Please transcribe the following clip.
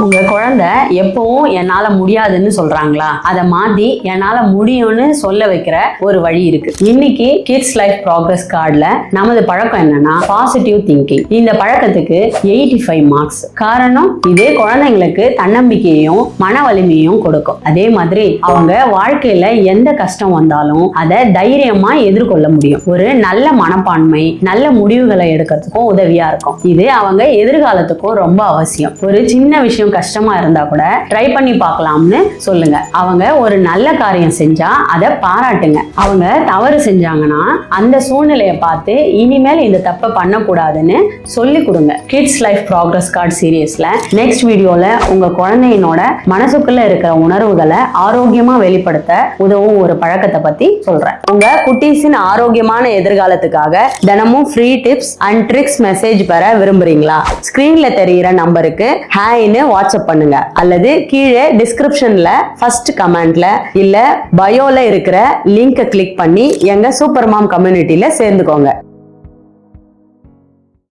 உங்க குழந்தை எப்பவும் என்னால முடியாதுன்னு சொல்றாங்களா? அதை மாத்தி என்னால முடியும்னு சொல்ல வைக்கிற ஒரு வழி இருக்கு. இன்னைக்கு கிட்ஸ் லைஃப் ப்ராக்ரஸ் கார்டுல நமது பழக்கம் என்னன்னா பாசிட்டிவ் திங்கிங். இந்த பழக்கத்துக்கு 85 மார்க்ஸ். காரணம், இது குழந்தைங்களுக்கு தன்னம்பிக்கையையும் மன வலிமையும் கொடுக்கும். அதே மாதிரி அவங்க வாழ்க்கையில எந்த கஷ்டம் வந்தாலும் அதை தைரியமா எதிர்கொள்ள முடியும். ஒரு நல்ல மனப்பான்மை நல்ல முடிவுகளை எடுக்கிறதுக்கும் உதவியா இருக்கும். இது அவங்க எதிர்காலத்துக்கும் ரொம்ப அவசியம். ஒரு சின்ன விஷயம் கஷ்டமா இருந்தா கூட ட்ரை பண்ணி பார்க்கலாம்னு சொல்லுங்க. அவங்க ஒரு நல்ல காரியம் செஞ்சா அதை பாராட்டுங்க. அவங்க தவறு செஞ்சாங்கன்னா அந்த சூழ்நிலையை பார்த்து இனிமேல் இந்த தப்பை பண்ணக்கூடாதுன்னு சொல்லி கொடுங்க. கிட்ஸ் லைஃப் ப்ராக்ரஸ் கார்டு சீரியஸ்ல நெக்ஸ்ட் வீடியோல உங்க குழந்தையினோட மனசுக்குள்ள இருக்கிற உணர்வுகளை ஆரோக்கியமா வெளிப்படுத்த உதவும் ஒரு பழக்கத்தை பத்தி சொல்றேன். உங்க குட்டீஸின் ஆரோக்கியமான எதிர்காலத்துக்காக தினமும் free tips and tricks message பெற விரும்புறீங்களா? ஸ்கிரீன்ல தெரிகிற நம்பருக்கு ஹாய்னு வாட்ஸ்அப் பண்ணுங்க, அல்லது கீழே டிஸ்கிரிப்ஷன்ல ஃபர்ஸ்ட் கமெண்ட்ல இல்ல பயோல இருக்கிற லிங்கை கிளிக் பண்ணி எங்க சூப்பர் மாம் கம்யூனிட்டியில சேர்ந்துக்கோங்க.